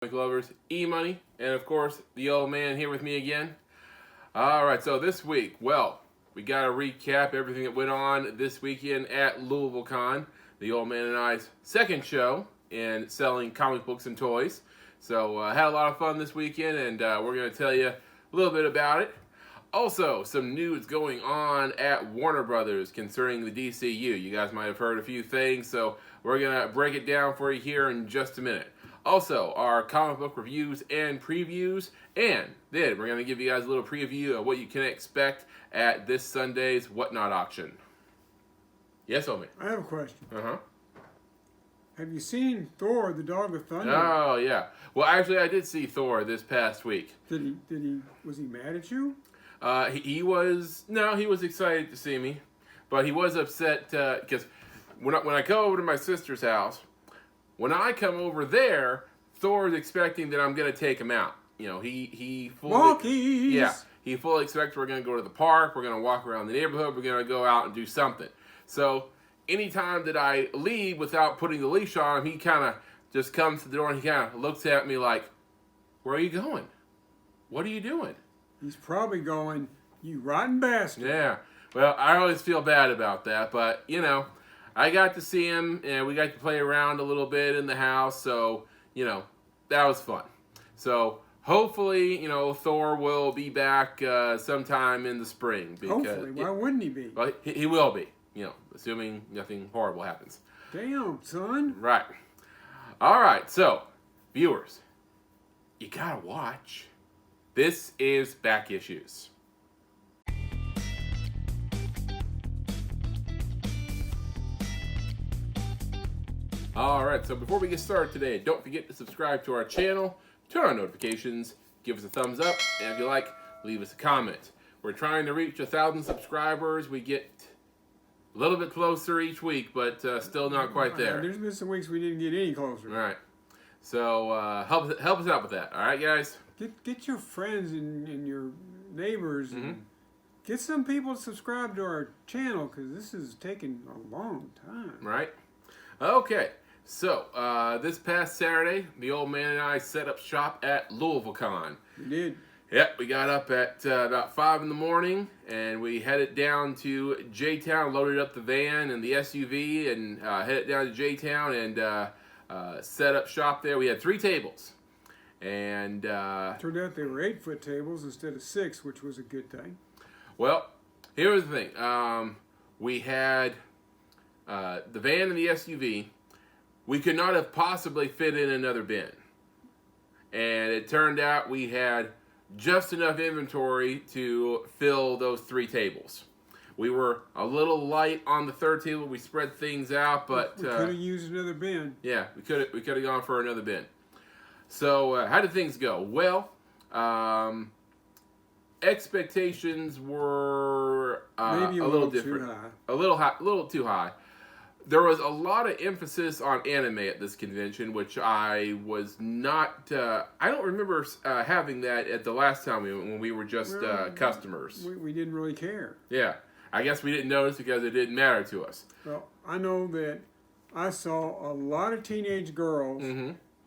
comic lovers, EMoney, and of course, the old man here with me again. Alright, so this week, well, we got to recap everything that went on this weekend at LouisvilleCon, the old man and I's second show in selling comic books and toys. So, had a lot of fun this weekend, and we're going to tell you a little bit about it. Also, some news going on at Warner Brothers concerning the DCU. You guys might have heard a few things, so we're going to break it down for you here in just a minute. Also, our comic book reviews and previews, and then we're going to give you guys a little preview of what you can expect at this Sunday's Whatnot auction. Yes, Omi? I have a question. Uh-huh. Have you seen Thor, the Dog of Thunder? Oh, yeah. Well, actually, I did see Thor this past week. Was he mad at you? He was excited to see me, but he was upset because when I go over to my sister's house, when I come over there, Thor is expecting that I'm going to take him out. You know, he fully expects we're going to go to the park, we're going to walk around the neighborhood, we're going to go out and do something. So anytime that I leave without putting the leash on him, he kind of just comes to the door and he kind of looks at me like, "Where are you going? What are you doing?" He's probably going, "You rotten bastard." Yeah. Well, I always feel bad about that, but, you know, I got to see him, and we got to play around a little bit in the house, so, you know, that was fun. So, hopefully, you know, Thor will be back sometime in the spring. Because, hopefully. Why wouldn't he be? Well, he will be, you know, assuming nothing horrible happens. Damn, son. Right. All right, so, viewers, you gotta watch. This is Back Issues. Alright, so before we get started today, don't forget to subscribe to our channel, turn on notifications, give us a thumbs up, and if you like, leave us a comment. We're trying to reach 1,000 subscribers. We get a little bit closer each week, but still not quite there. There's been some weeks we didn't get any closer. Alright, so help us out with that, alright guys? Get your friends and your neighbors and get some people to subscribe to our channel, because this is taking a long time. Right? Okay, so this past Saturday, the old man and I set up shop at LouisvilleCon. We did. Yep, we got up at about 5 in the morning, and we headed down to J-Town, loaded up the van and the SUV, and headed down to J-Town and set up shop there. We had 3 tables. And turned out they were 8-foot tables instead of 6, which was a good thing. Well, here was the thing. We had the van and the SUV. We could not have possibly fit in another bin. And it turned out we had just enough inventory to fill those 3 tables. We were a little light on the 3rd table. We spread things out, but we could have used another bin. Yeah, we could have gone for another bin. So, how did things go? Well, expectations were maybe a little different. Too high. A little too high. There was a lot of emphasis on anime at this convention, which I was not. I don't remember having that at the last time when we were just customers. We didn't really care. Yeah, I guess we didn't notice because it didn't matter to us. Well, I know that I saw a lot of teenage girls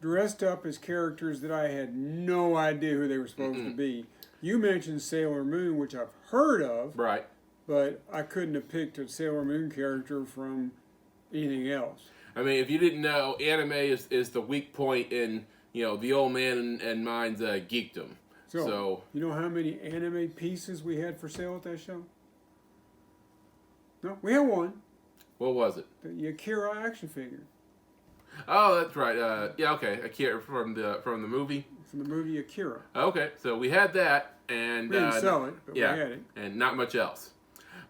dressed up as characters that I had no idea who they were supposed to be. You mentioned Sailor Moon, which I've heard of. Right. But I couldn't have picked a Sailor Moon character from anything else. I mean, if you didn't know, anime is the weak point in, you know, the old man and mine's geekdom. So, you know how many anime pieces we had for sale at that show? No, we had one. What was it? The Akira action figure. Oh, that's right. Yeah, okay. Akira from the movie. From the movie Akira. Okay, so we had that, and we didn't sell it, but yeah, we had it, and not much else.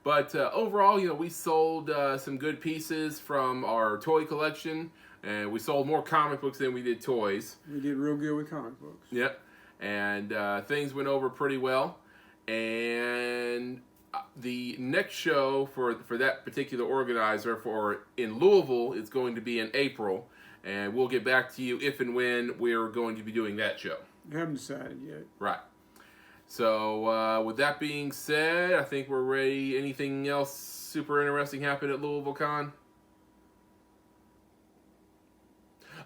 But overall, you know, we sold some good pieces from our toy collection, and we sold more comic books than we did toys. We did real good with comic books. Yep, and things went over pretty well. And the next show for that particular organizer in Louisville is going to be in April. And we'll get back to you if and when we're going to be doing that show. You haven't decided yet. Right. So, with that being said, I think we're ready. Anything else super interesting happened at LouisvilleCon?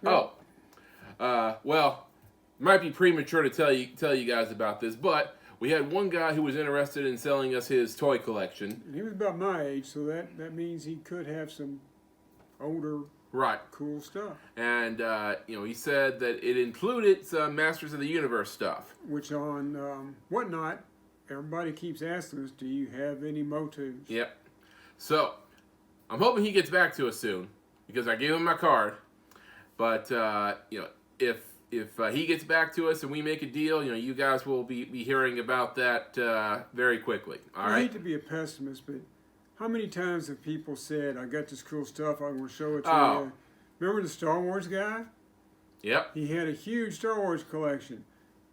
No. Oh, well, might be premature to tell you guys about this, but we had one guy who was interested in selling us his toy collection. And he was about my age, so that means he could have some older, right, cool stuff. And he said that it included some Masters of the Universe stuff. Which on Whatnot, everybody keeps asking us, do you have any Motus? Yep. So I'm hoping he gets back to us soon because I gave him my card. But if he gets back to us and we make a deal, you guys will be hearing about that very quickly. All right. I hate to be a pessimist, but how many times have people said, I got this cool stuff, I'm going to show it to you? Remember the Star Wars guy? Yep. He had a huge Star Wars collection.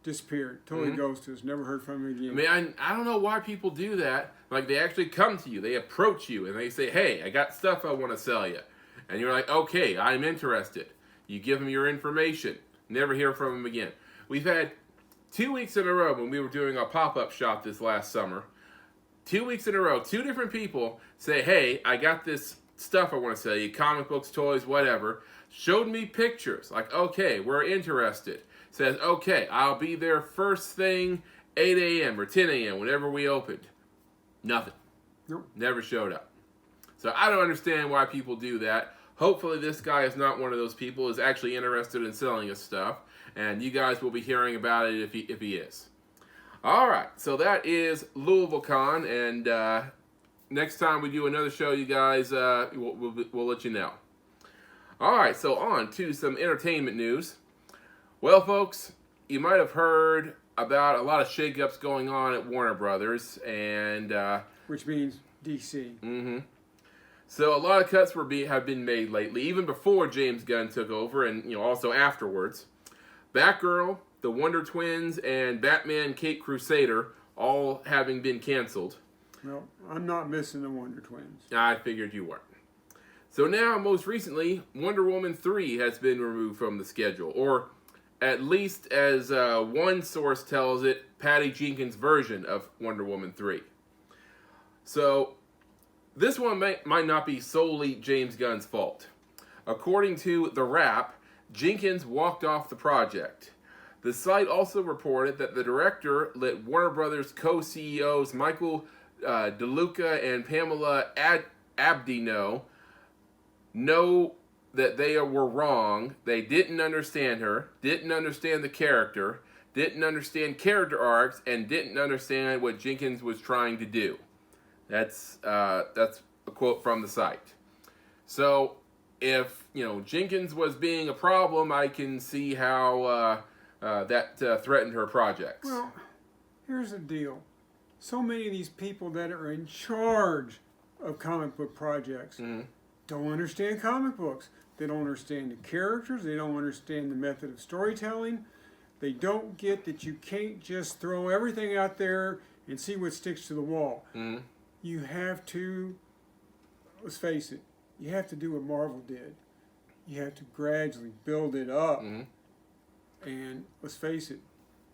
Disappeared. Totally ghosted us. Never heard from him again. I mean, I don't know why people do that. Like, they actually come to you. They approach you, and they say, hey, I got stuff I want to sell you. And you're like, okay, I'm interested. You give them your information. Never hear from them again. We've had 2 weeks in a row when we were doing our pop-up shop this last summer. 2 weeks in a row, 2 different people say, hey, I got this stuff I want to sell you, comic books, toys, whatever. Showed me pictures. Like, okay, we're interested. Says, okay, I'll be there first thing, 8 a.m. or 10 a.m., whenever we opened. Nothing. Nope. Never showed up. So I don't understand why people do that. Hopefully this guy is not one of those people, is actually interested in selling us stuff. And you guys will be hearing about it if he is. All right, so that is LouisvilleCon. And next time we do another show, you guys, we'll let you know. All right, so on to some entertainment news. Well, folks, you might have heard about a lot of shakeups going on at Warner Brothers, and which means DC. Mm-hmm. So a lot of cuts have been made lately, even before James Gunn took over, and also afterwards. Batgirl, the Wonder Twins, and Batman: Caped Crusader all having been canceled. Well, I'm not missing the Wonder Twins. I figured you weren't. So now, most recently, Wonder Woman 3 has been removed from the schedule, or at least as one source tells it, Patty Jenkins' version of Wonder Woman 3. So this one might not be solely James Gunn's fault. According to The Wrap, Jenkins walked off the project. The site also reported that the director let Warner Brothers co-CEOs Michael DeLuca and Pamela Abdi know that they were wrong. They didn't understand her, didn't understand the character, didn't understand character arcs, and didn't understand what Jenkins was trying to do. That's a quote from the site. So if Jenkins was being a problem, I can see how that threatened her projects. Well, here's the deal. So many of these people that are in charge of comic book projects don't understand comic books. They don't understand the characters. They don't understand the method of storytelling. They don't get that you can't just throw everything out there and see what sticks to the wall. You have to, let's face it, you have to do what Marvel did. You have to gradually build it up. And let's face it,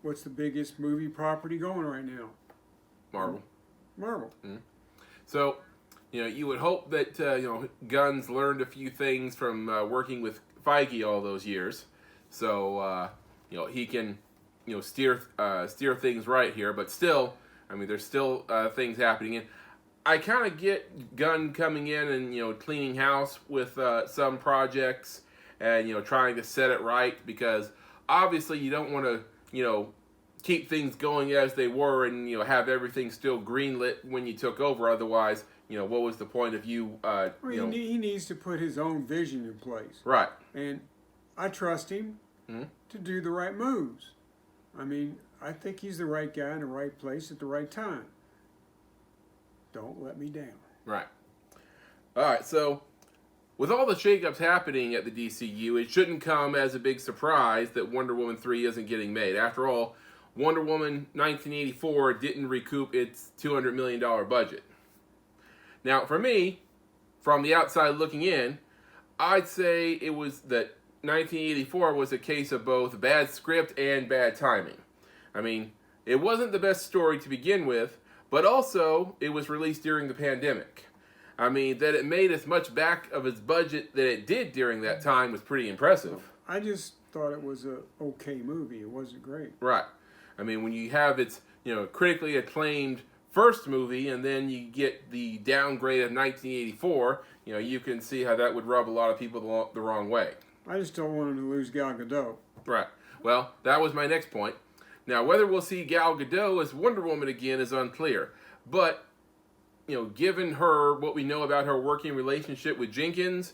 what's the biggest movie property going right now? Marvel. So, you would hope that Gunn's learned a few things from working with Feige all those years, so he can steer things right here. But still, I mean, there's still things happening. And I kind of get Gunn coming in and cleaning house with some projects and trying to set it right, because obviously you don't want to keep things going as they were and have everything still greenlit when you took over. Otherwise, what was the point of you? He needs to put his own vision in place. Right. And I trust him to do the right moves. I mean, I think he's the right guy in the right place at the right time. Don't let me down. Right. All right, so with all the shakeups happening at the DCU, it shouldn't come as a big surprise that Wonder Woman 3 isn't getting made. After all, Wonder Woman 1984 didn't recoup its $200 million budget. Now, for me, from the outside looking in, I'd say it was that 1984 was a case of both bad script and bad timing. I mean, it wasn't the best story to begin with, but also it was released during the pandemic. I mean, that it made as much back of its budget that it did during that time was pretty impressive. I just thought it was a okay movie. It wasn't great. Right. I mean, when you have its, critically acclaimed first movie, and then you get the downgrade of 1984, you can see how that would rub a lot of people the wrong way. I just don't want him to lose Gal Gadot. Right. Well, that was my next point. Now, whether we'll see Gal Gadot as Wonder Woman again is unclear. But, given what we know about her working relationship with Jenkins,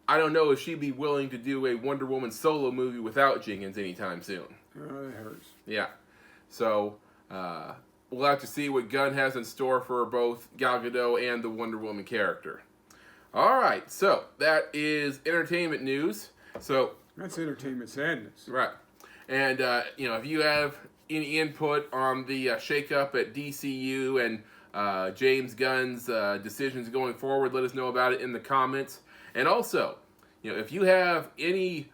I don't know if she'd be willing to do a Wonder Woman solo movie without Jenkins anytime soon. Oh, that hurts. Yeah. So, we'll have to see what Gunn has in store for both Gal Gadot and the Wonder Woman character. All right. So, that is entertainment news. So that's entertainment sadness. Right. And, if you have any input on the shakeup at DCU and James Gunn's decisions going forward, let us know about it in the comments. And also, if you have any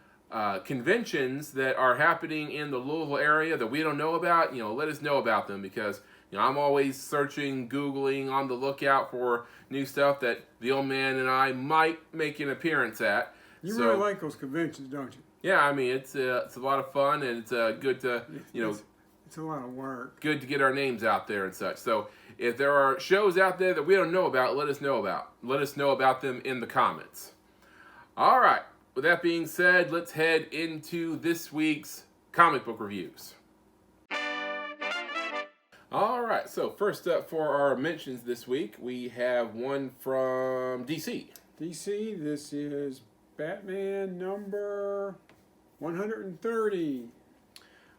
conventions that are happening in the Louisville area that we don't know about, let us know about them, because I'm always searching, Googling, on the lookout for new stuff that the old man and I might make an appearance at. You really like those conventions, don't you? Yeah, I mean, it's a lot of fun, and it's good to, It's a lot of work. Good to get our names out there and such. So if there are shows out there that we don't know about, let us know about. Let us know about them in the comments. All right. With that being said, let's head into this week's comic book reviews. All right. So first up for our mentions this week, we have one from DC. DC, this is Batman number 130.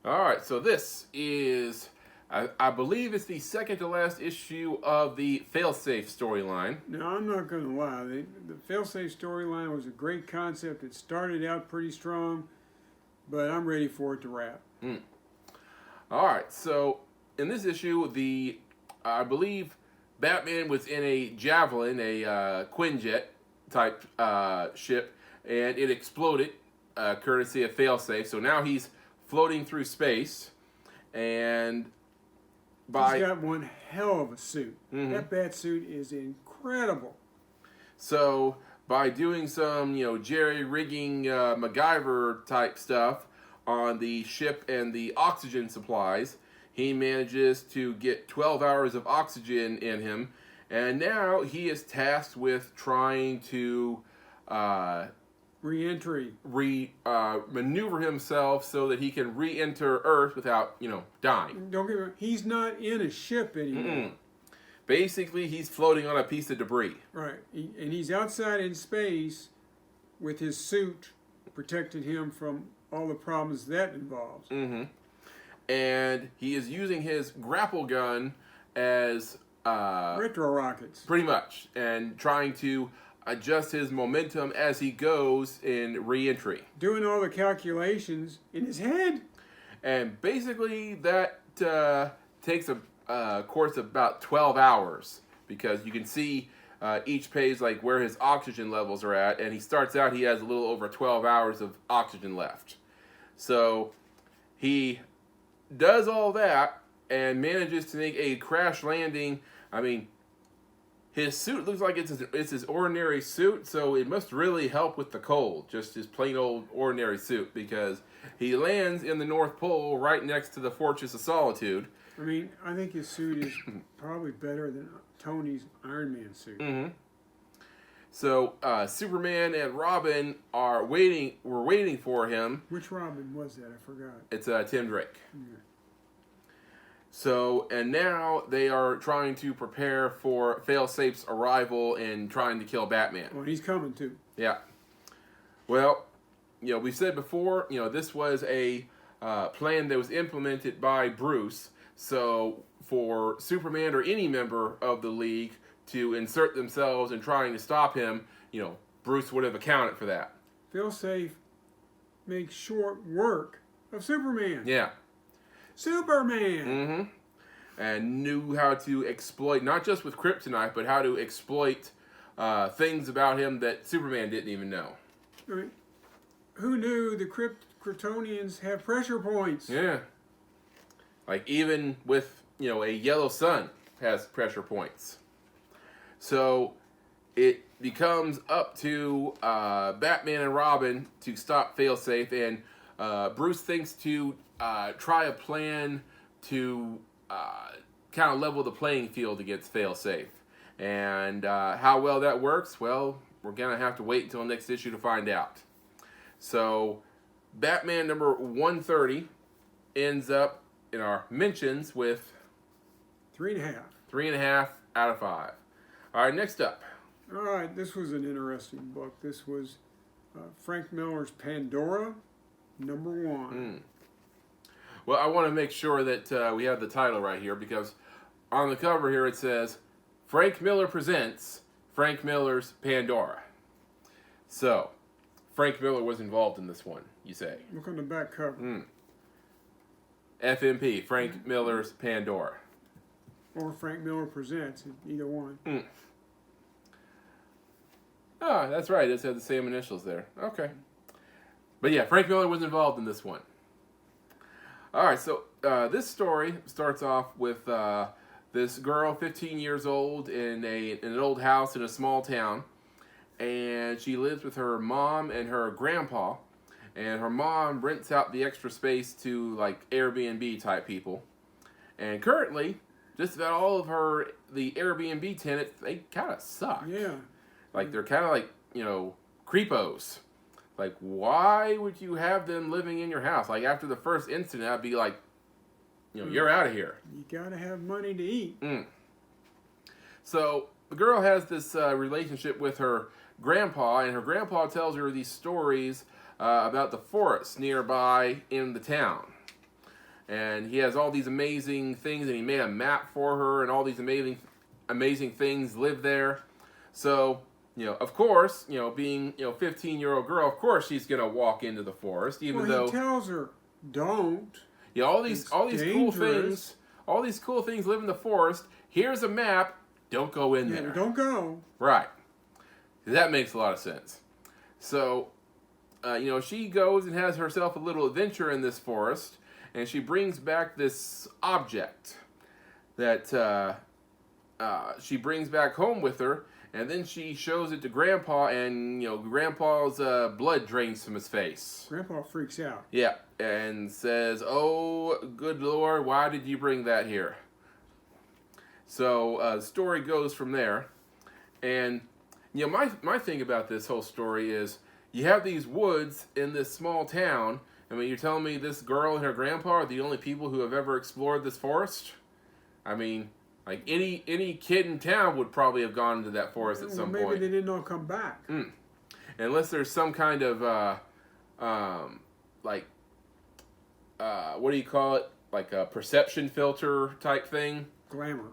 All right, so this is, I believe it's the second to last issue of the Failsafe storyline. Now, I'm not going to lie. The Failsafe storyline was a great concept. It started out pretty strong, but I'm ready for it to wrap. All right, so in this issue, I believe Batman was in a Javelin, a Quinjet type ship, and it exploded, courtesy of Failsafe. So now he's floating through space, and he's got one hell of a suit. That bat suit is incredible. So by doing some, jerry-rigging MacGyver type stuff on the ship and the oxygen supplies, he manages to get 12 hours of oxygen in him, and now he is tasked with trying to Re-entry. Maneuver himself so that he can re-enter Earth without, dying. Don't get me wrong, he's not in a ship anymore. Basically, he's floating on a piece of debris. Right. And he's outside in space with his suit protecting him from all the problems that involves. And he is using his grapple gun as retro rockets. Pretty much. And trying to adjust his momentum as he goes in re-entry. Doing all the calculations in his head. And basically that takes a course of about 12 hours, because you can see each page like where his oxygen levels are at, and he starts out, he has a little over 12 hours of oxygen left. So he does all that and manages to make a crash landing. I mean, his suit looks like it's his ordinary suit, so it must really help with the cold, just his plain old ordinary suit, because he lands in the North Pole right next to the Fortress of Solitude. I mean, I think his suit is probably better than Tony's Iron Man suit. So Superman and Robin were waiting for him. Which Robin was that? I forgot. It's Tim Drake. So, and now they are trying to prepare for Failsafe's arrival and trying to kill Batman. Well, he's coming too. Yeah. Well, we said before, this was a plan that was implemented by Bruce. So, for Superman or any member of the League to insert themselves in trying to stop him, Bruce would have accounted for that. Failsafe makes short work of Superman. Yeah. Superman! And knew how to exploit, not just with kryptonite, but how to exploit things about him that Superman didn't even know. I mean, who knew the Kryptonians have pressure points? Yeah. Like even with, a yellow sun has pressure points. So it becomes up to Batman and Robin to stop Failsafe, and Bruce thinks to try a plan to kind of level the playing field against Failsafe. And how well that works, well, we're going to have to wait until next issue to find out. So, Batman number 130 ends up in our mentions with 3.5. 3.5 out of 5. All right, next up. All right, this was an interesting book. This was Frank Miller's Pandora, number 1. Well, I want to make sure that we have the title right here, because on the cover here it says, Frank Miller presents Frank Miller's Pandora. So, Frank Miller was involved in this one, you say? Look on the back cover. FMP, Frank Miller's Pandora. Or Frank Miller presents, either one. Oh, that's right. It has the same initials there. Okay. But yeah, Frank Miller was involved in this one. All right, so this story starts off with this girl, 15 years old, in an old house in a small town. And she lives with her mom and her grandpa. And her mom rents out the extra space to, like, Airbnb type people. And currently, just about all of the Airbnb tenants, they kind of suck. Yeah. Like, they're kind of like, creepos. Like, why would you have them living in your house? Like, after the first incident, I'd be like, you're out of here. You gotta have money to eat. So, the girl has this relationship with her grandpa, and her grandpa tells her these stories about the forest nearby in the town. And he has all these amazing things, and he made a map for her, and all these amazing things live there. So, of course, being, 15-year-old girl, of course she's going to walk into the forest, even though... he tells her, don't. Yeah, all these cool things, live in the forest. Here's a map, don't go in there. Don't go. Right. That makes a lot of sense. So, she goes and has herself a little adventure in this forest, and she brings back this object that she brings back home with her, and then she shows it to Grandpa, and, Grandpa's blood drains from his face. Grandpa freaks out. Yeah, and says, oh, good Lord, why did you bring that here? So, the story goes from there, and, my thing about this whole story is, you have these woods in this small town. I mean, you're telling me this girl and her grandpa are the only people who have ever explored this forest? I mean, like any kid in town would probably have gone into that forest at some point. Maybe they didn't all come back. Unless there's some kind of, what do you call it? Like a perception filter type thing? Glamour.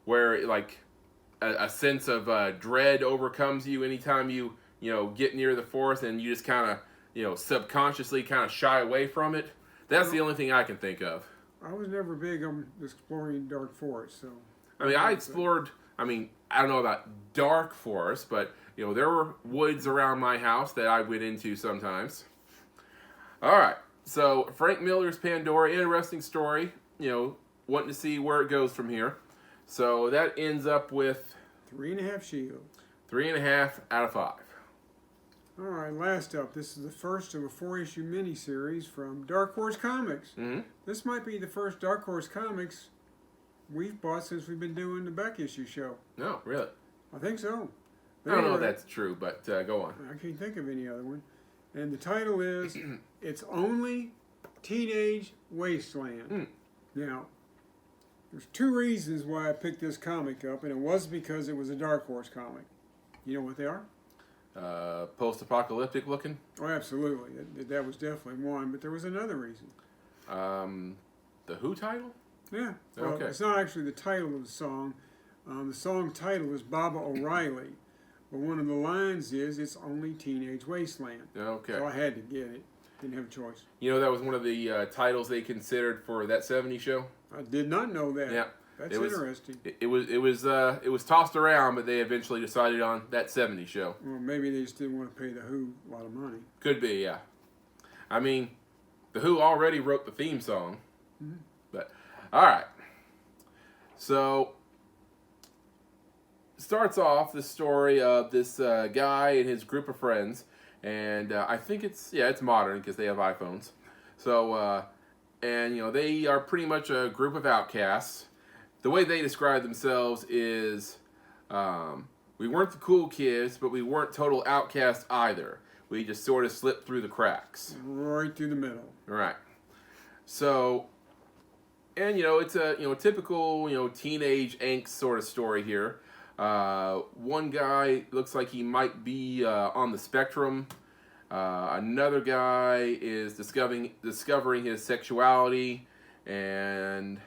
Where, like, a sense of dread overcomes you anytime you get near the forest, and you just kind of, subconsciously kind of shy away from it. That's the only thing I can think of. I was never big on exploring dark forests, so. I mean, I explored, I don't know about dark forests, but, there were woods around my house that I went into sometimes. All right, so Frank Miller's Pandora, interesting story, wanting to see where it goes from here. So that ends up with 3.5 shields. 3.5 out of 5. All right, last up. This is the first of a 4-issue miniseries from Dark Horse Comics. This might be the first Dark Horse Comics we've bought since we've been doing the back issue show. No, really? I think so. I don't know if that's true, but go on. I can't think of any other one. And the title is It's Only Teenage Wasteland. Now, there's 2 reasons why I picked this comic up, and it was because it was a Dark Horse comic. You know what they are? Post-apocalyptic looking? Oh, absolutely. That was definitely one, but there was another reason. The Who title? Yeah. Well, okay. It's not actually the title of the song. The song title is Baba O'Reilly, but one of the lines is, It's Only Teenage Wasteland. Okay. So I had to get it. Didn't have a choice. That was one of the titles they considered for That 70s Show? I did not know that. Yeah. That's interesting. It was tossed around, but they eventually decided on That 70s Show. Well, maybe they just didn't want to pay the Who a lot of money. Could be, yeah. I mean, the Who already wrote the theme song. But, all right. So, starts off the story of this guy and his group of friends, and I think it's modern because they have iPhones. So and they are pretty much a group of outcasts. The way they describe themselves is, we weren't the cool kids, but we weren't total outcasts either. We just sort of slipped through the cracks. Right through the middle. Right. So, and it's a typical teenage angst sort of story here. One guy looks like he might be on the spectrum. Another guy is discovering his sexuality, and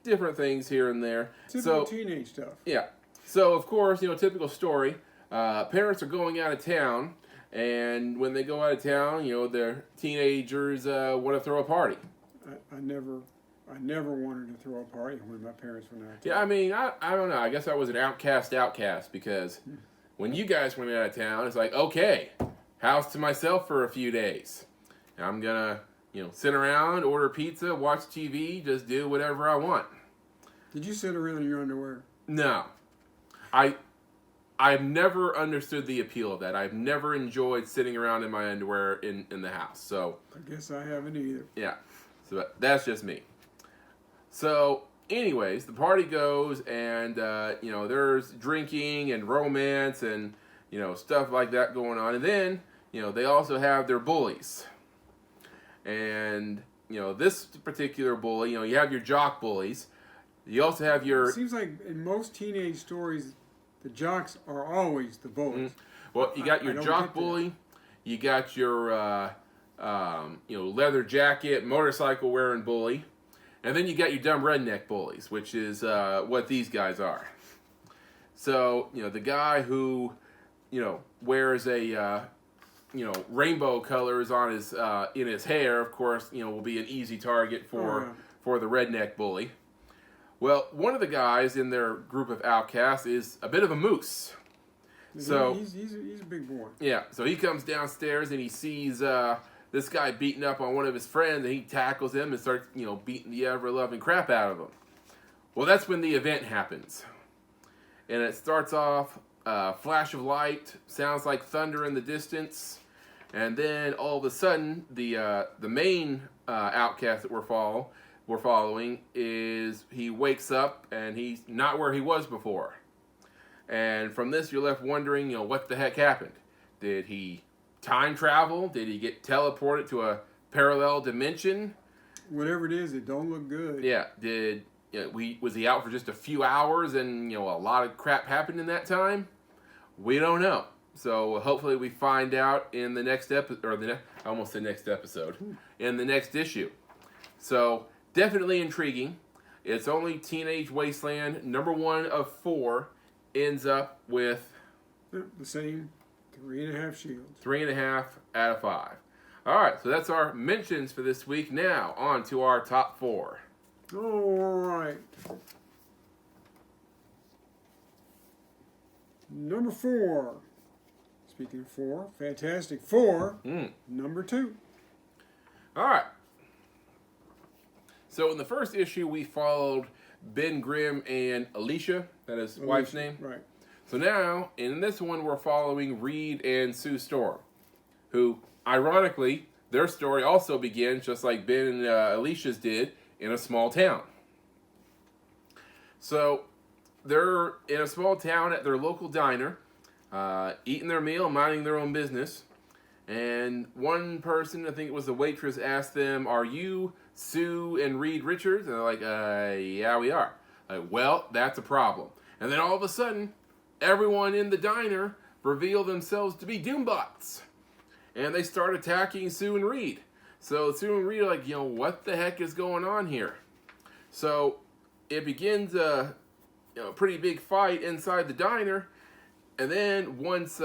different things here and there. Typical teenage stuff. Yeah. So of course, typical story. Parents are going out of town, and when they go out of town, their teenagers want to throw a party. I never wanted to throw a party when my parents went out of town. Yeah, I mean, I don't know. I guess I was an outcast because when you guys went out of town, it's like, okay, house to myself for a few days. I'm gonna, sit around, order pizza, watch TV, just do whatever I want. Did you sit around in your underwear? No. I've never understood the appeal of that. I've never enjoyed sitting around in my underwear in the house. So I guess I haven't either. Yeah. So that's just me. So anyways, the party goes, and there's drinking and romance and stuff like that going on. And then they also have their bullies. And this particular bully, you have your jock bullies. You also have your... It seems like in most teenage stories, the jocks are always the bullies. Well, you got your jock bully, you got your leather jacket, motorcycle wearing bully, and then you got your dumb redneck bullies, which is what these guys are. So the guy who wears a rainbow colors on his in his hair, of course, will be an easy target for the redneck bully. Well, one of the guys in their group of outcasts is a bit of a moose. So he's a big boy. Yeah, so he comes downstairs and he sees this guy beating up on one of his friends, and he tackles him and starts beating the ever-loving crap out of him. Well, that's when the event happens, and it starts off flash of light, sounds like thunder in the distance, and then all of a sudden the main outcast that we're following is he wakes up and he's not where he was before. And from this, you're left wondering, what the heck happened? Did he time travel? Did he get teleported to a parallel dimension? Whatever it is, it don't look good. Yeah. Was he out for just a few hours and a lot of crap happened in that time? We don't know. So hopefully we find out in the next episode, in the next issue. So definitely intriguing. It's only Teenage Wasteland, number 1 of 4, ends up with the same 3.5 shields. 3.5 out of 5. All right, so that's our mentions for this week. Now on to our top 4. All right. Number 4. Speaking of 4, Fantastic Four. Number 2. All right. So in the first issue, we followed Ben Grimm and Alicia. That is his wife's name. Right. So now, in this one, we're following Reed and Sue Storm, who, ironically, their story also begins, just like Ben and Alicia's did, in a small town. So they're in a small town at their local diner, eating their meal, minding their own business. And one person, I think it was the waitress, asked them, "Are you Sue and Reed Richards?" And they're like, yeah, we are. Like, well, that's a problem. And then all of a sudden, everyone in the diner reveal themselves to be Doombots. And they start attacking Sue and Reed. So Sue and Reed are like, what the heck is going on here? So it begins a pretty big fight inside the diner. And then once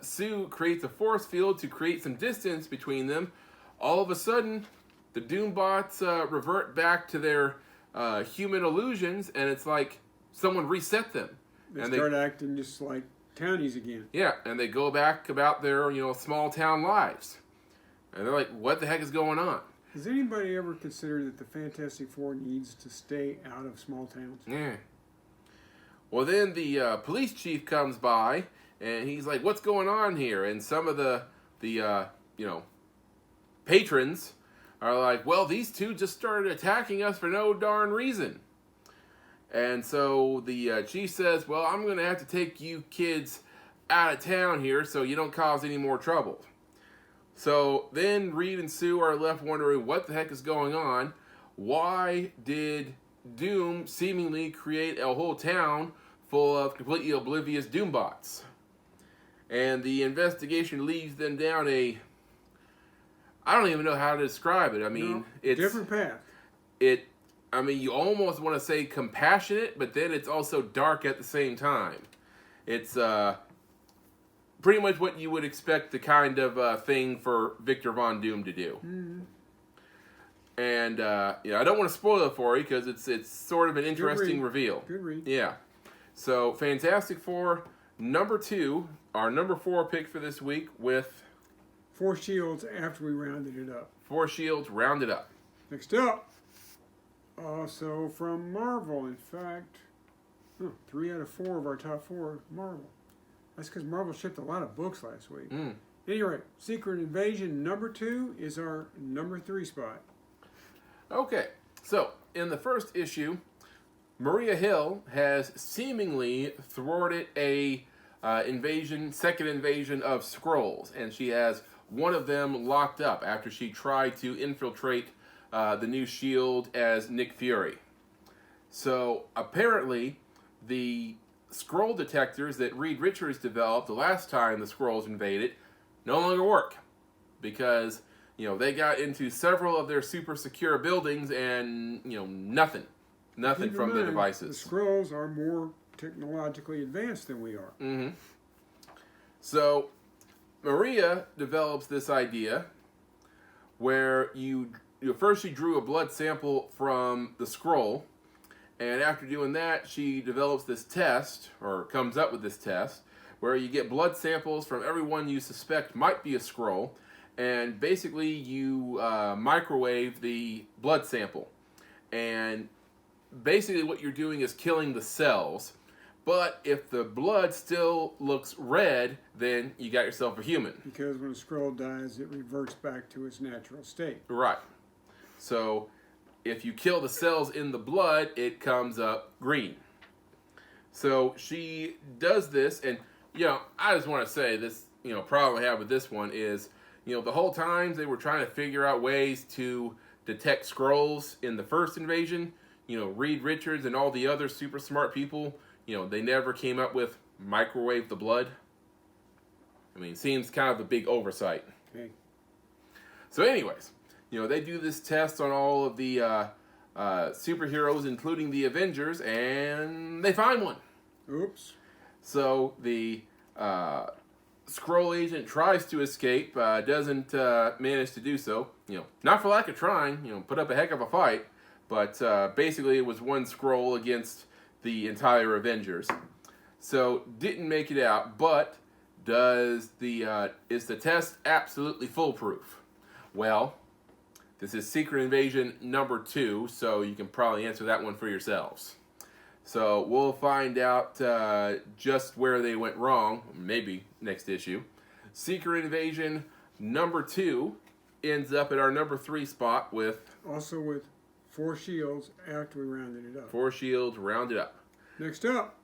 Sue creates a force field to create some distance between them, all of a sudden, the Doombots revert back to their human illusions, and it's like someone reset them. They start acting just like townies again. Yeah, and they go back about their small town lives. And they're like, what the heck is going on? Has anybody ever considered that the Fantastic Four needs to stay out of small towns? Yeah. Well, then the police chief comes by, and he's like, "What's going on here?" And some of the patrons are like, "Well, these two just started attacking us for no darn reason." And so the chief says, "Well, I'm going to have to take you kids out of town here so you don't cause any more trouble." So then Reed and Sue are left wondering what the heck is going on. Why did Doom seemingly create a whole town full of completely oblivious Doombots? And the investigation leads them down I don't even know how to describe it. I mean, it's different path. You almost want to say compassionate, but then it's also dark at the same time. It's pretty much what you would expect the kind of thing for Victor Von Doom to do. Mm-hmm. And I don't want to spoil it for you because it's sort of an interesting reveal. Good read. Yeah. So Fantastic Four #2, our #4 pick for this week with 4 Shields after we rounded it up. 4 Shields rounded up. Next up, also from Marvel. In fact, 3 out of 4 of our top 4 Marvel. That's because Marvel shipped a lot of books last week. Anyway, Secret Invasion #2 is our #3 spot. Okay, so in the first issue, Maria Hill has seemingly thwarted a second invasion of Skrulls, and she has one of them locked up after she tried to infiltrate the new S.H.I.E.L.D. as Nick Fury. So apparently, the Skrull detectors that Reed Richards developed the last time the Skrulls invaded no longer work because they got into several of their super secure buildings and nothing from the devices. The Skrulls are more technologically advanced than we are. Mm-hmm. So Maria develops this idea where first she drew a blood sample from the Skrull, and after doing that, she develops this test, or comes up with this test, where you get blood samples from everyone you suspect might be a Skrull, and basically you microwave the blood sample. And basically what you're doing is killing the cells, but if the blood still looks red, then you got yourself a human. Because when a Skrull dies, it reverts back to its natural state. Right. So if you kill the cells in the blood, it comes up green. So she does this, and I just want to say this, problem I have with this one is, the whole time they were trying to figure out ways to detect Skrulls in the first invasion, Reed Richards and all the other super smart people, they never came up with microwave the blood. I mean, it seems kind of a big oversight. Okay. So anyways, they do this test on all of the superheroes, including the Avengers, and they find one. Oops. So the Skrull agent tries to escape, doesn't manage to do so. Not for lack of trying. Put up a heck of a fight, but basically it was one Skrull against the entire Avengers. So didn't make it out. But is the test absolutely foolproof? Well, this is Secret Invasion #2, so you can probably answer that one for yourselves. So we'll find out just where they went wrong, maybe next issue. Secret Invasion #2 ends up at our #3 spot with... Also with 4 Shields after we rounded it up. 4 Shields rounded up. Next up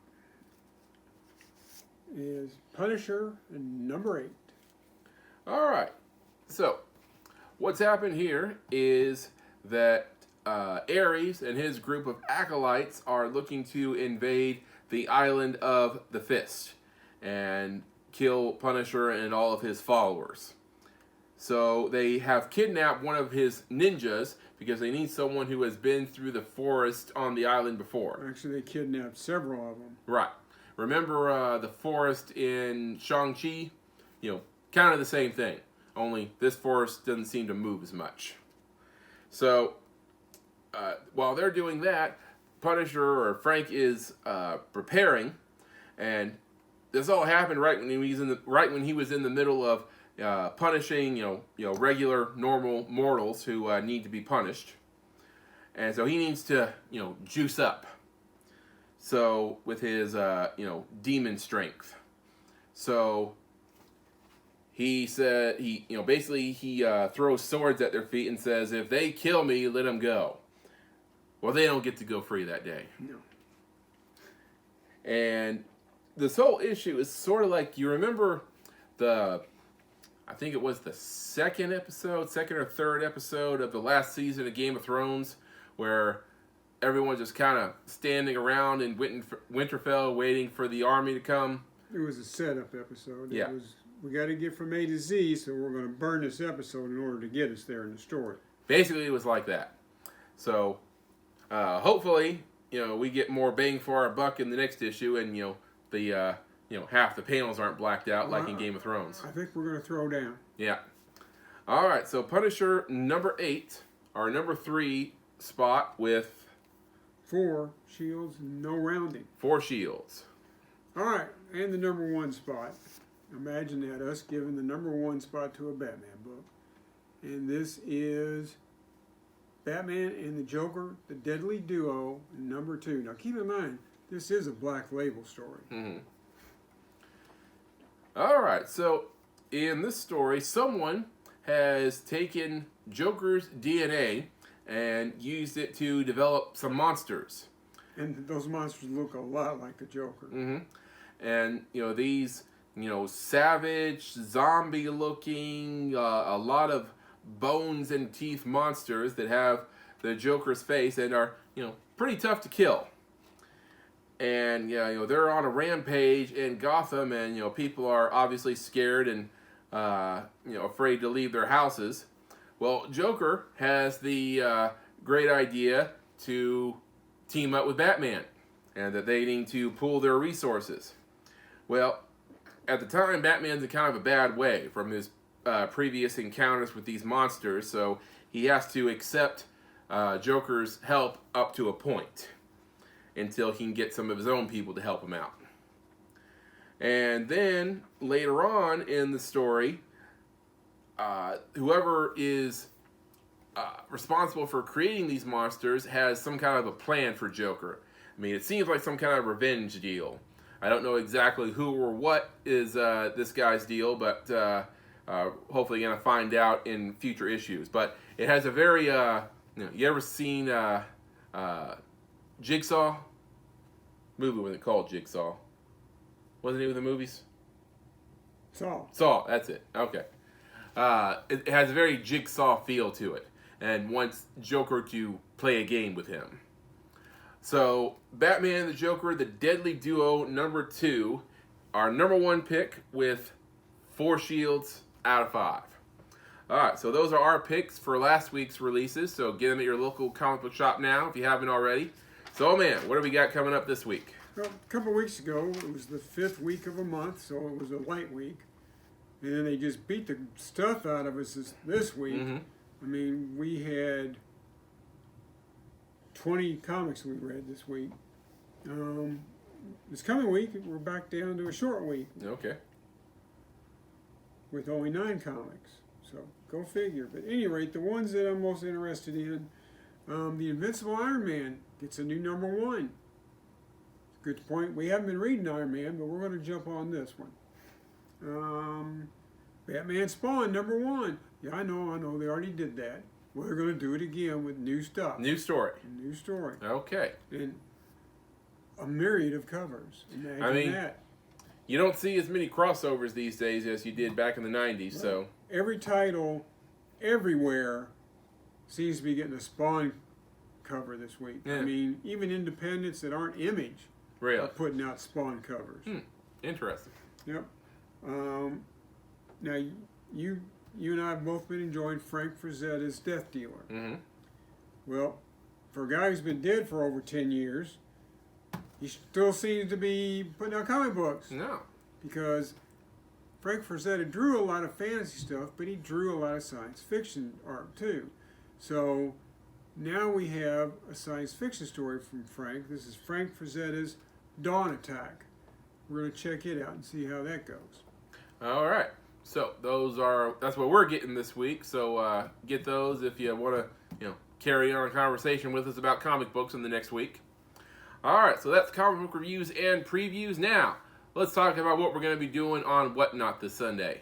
is Punisher #8. All right. So what's happened here is that Ares and his group of acolytes are looking to invade the island of the Fist and kill Punisher and all of his followers. So they have kidnapped one of his ninjas because they need someone who has been through the forest on the island before. Actually, they kidnapped several of them. Right. Remember the forest in Shang-Chi? Kind of the same thing. Only this forest doesn't seem to move as much. So while they're doing that, Punisher or Frank is preparing, and this all happened right when he was in the middle of punishing regular normal mortals who need to be punished, and so he needs to juice up. So with his demon strength. So he said he throws swords at their feet and says, if they kill me, let them go. Well, they don't get to go free that day. No. And this whole issue is sort of like, you remember I think it was the second or third episode of the last season of Game of Thrones, where everyone's just kind of standing around in Winterfell waiting for the army to come. It was a setup episode. Yeah. We got to get from A to Z, so we're going to burn this episode in order to get us there in the story. Basically, it was like that. So, hopefully, we get more bang for our buck in the next issue, and half the panels aren't blacked out like in Game of Thrones. I think we're going to throw down. Yeah. All right. So Punisher number 8, our number 3 spot with 4 shields, no rounding. 4 shields. All right, and the number 1 spot. Imagine that, us giving the number 1 spot to a Batman book. And this is Batman and the Joker, the Deadly Duo, number 2. Now keep in mind, this is a Black Label story. Mm-hmm. All right, so in this story, someone has taken Joker's DNA and used it to develop some monsters. And those monsters look a lot like the Joker. Mm-hmm. And, these, savage, zombie-looking, a lot of bones and teeth monsters that have the Joker's face and are, pretty tough to kill. And, they're on a rampage in Gotham, and, people are obviously scared and, afraid to leave their houses. Well, Joker has the great idea to team up with Batman, and that they need to pool their resources. Well, at the time, Batman's in kind of a bad way from his previous encounters with these monsters, so he has to accept Joker's help up to a point until he can get some of his own people to help him out. And then, later on in the story, whoever is responsible for creating these monsters has some kind of a plan for Joker. I mean, it seems like some kind of revenge deal. I don't know exactly who or what is this guy's deal, but hopefully going to find out in future issues. But it has a very, you ever seen Jigsaw? Movie was it called Jigsaw? What's the name of the movies? Saw, that's it. Okay. It has a very Jigsaw feel to it, and wants Joker to play a game with him. So, Batman and the Joker, the Deadly Duo number 2, our number 1 pick with 4 shields out of 5. Alright, so those are our picks for last week's releases, so get them at your local comic book shop now if you haven't already. So, man, what do we got coming up this week? Well, a couple of weeks ago, it was the 5th week of a month, so it was a light week. And then they just beat the stuff out of us this week. Mm-hmm. I mean, we had 20 comics we read this week. This coming week, we're back down to a short week. Okay. With only 9 comics. So, go figure. But at any rate, the ones that I'm most interested in, the Invincible Iron Man gets a new number 1. Good point. We haven't been reading Iron Man, but we're going to jump on this one. Batman Spawn, number 1. Yeah, I know, they already did that. Well, they're going to do it again with new stuff. New story. New story. Okay. And a myriad of covers. Imagine that. You don't see as many crossovers these days as you did back in the 90s, so. Every title, everywhere, seems to be getting a Spawn cover this week. Yeah. I mean, even independents that aren't Image are putting out Spawn covers. Interesting. Yep. Now, you and I have both been enjoying Frank Frazetta's Death Dealer. Mm-hmm. Well, for a guy who's been dead for over 10 years, he still seems to be putting out comic books. No. Because Frank Frazetta drew a lot of fantasy stuff, but he drew a lot of science fiction art too. So now we have a science fiction story from Frank. This is Frank Frazetta's Dawn Attack. We're going to check it out and see how that goes. All right. So that's what we're getting this week. So get those if you want to, carry on a conversation with us about comic books in the next week. Alright, so that's comic book reviews and previews. Now, let's talk about what we're going to be doing on Whatnot this Sunday.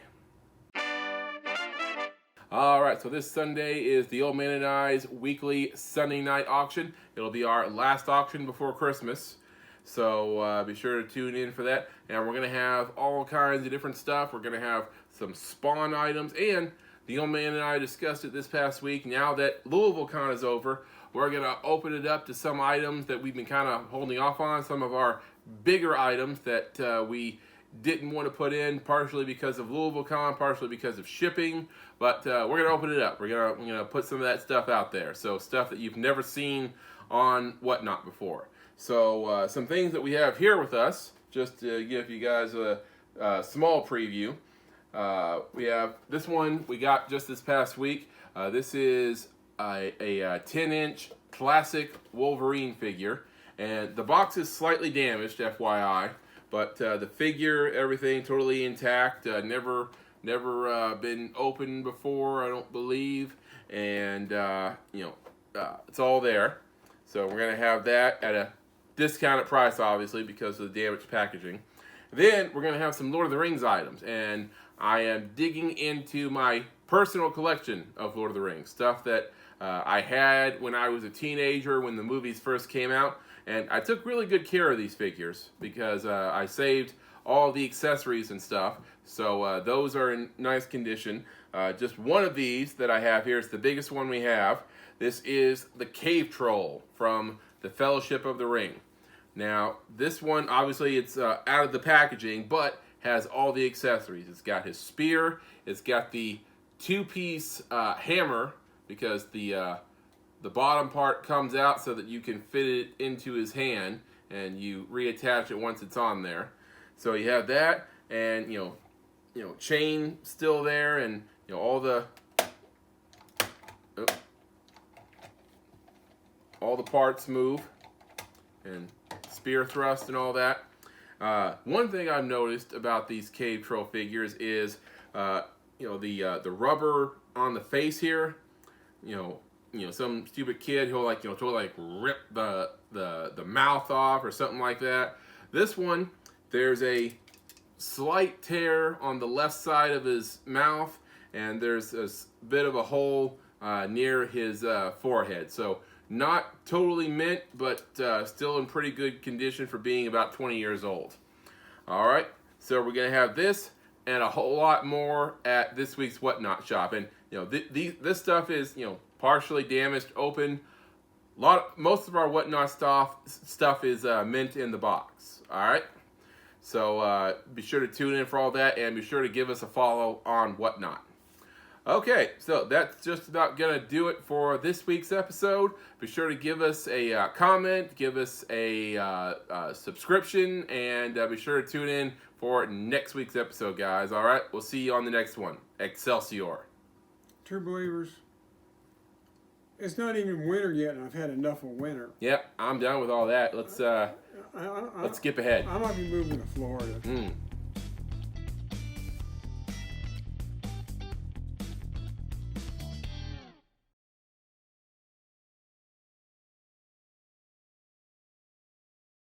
Alright, so this Sunday is the Old Man and I's weekly Sunday night auction. It'll be our last auction before Christmas. So be sure to tune in for that. And we're going to have all kinds of different stuff. We're going to have some Spawn items. And the Old Man and I discussed it this past week. Now that LouisvilleCon is over, we're going to open it up to some items that we've been kind of holding off on. Some of our bigger items that we didn't want to put in, partially because of LouisvilleCon, partially because of shipping. But we're going to open it up. We're going to put some of that stuff out there. So stuff that you've never seen on Whatnot before. So some things that we have here with us, just to give you guys a small preview. We have this one we got just this past week. This is a 10-inch classic Wolverine figure. And the box is slightly damaged, FYI. But the figure, everything totally intact. Never been opened before, I don't believe. And, it's all there. So we're going to have that at a discounted price, obviously, because of the damaged packaging. Then we're going to have some Lord of the Rings items, and I am digging into my personal collection of Lord of the Rings, stuff that I had when I was a teenager when the movies first came out, and I took really good care of these figures because I saved all the accessories and stuff, so those are in nice condition. Just one of these that I have here is the biggest one we have. This is the Cave Troll from the Fellowship of the Ring. Now, this one, obviously, it's out of the packaging, but has all the accessories. It's got his spear. It's got the two-piece hammer, because the bottom part comes out so that you can fit it into his hand, and you reattach it once it's on there. So you have that, and chain still there, and all the parts move, and spear thrust and all that. One thing I've noticed about these Cave Troll figures is, the rubber on the face here. Some stupid kid who'll totally rip the mouth off or something like that. This one, there's a slight tear on the left side of his mouth, and there's a bit of a hole near his forehead. So not totally mint, but still in pretty good condition for being about 20 years old. All right, so we're gonna have this and a whole lot more at this week's Whatnot shop. And this stuff is partially damaged, open. Most of our Whatnot stuff is mint in the box. All right, so be sure to tune in for all that, and be sure to give us a follow on Whatnot. Okay, so that's just about going to do it for this week's episode. Be sure to give us a comment, give us a subscription, and be sure to tune in for next week's episode, guys. All right, we'll see you on the next one. Excelsior. True believers, it's not even winter yet, and I've had enough of winter. Yep, I'm done with all that. Let's skip ahead. I might be moving to Florida.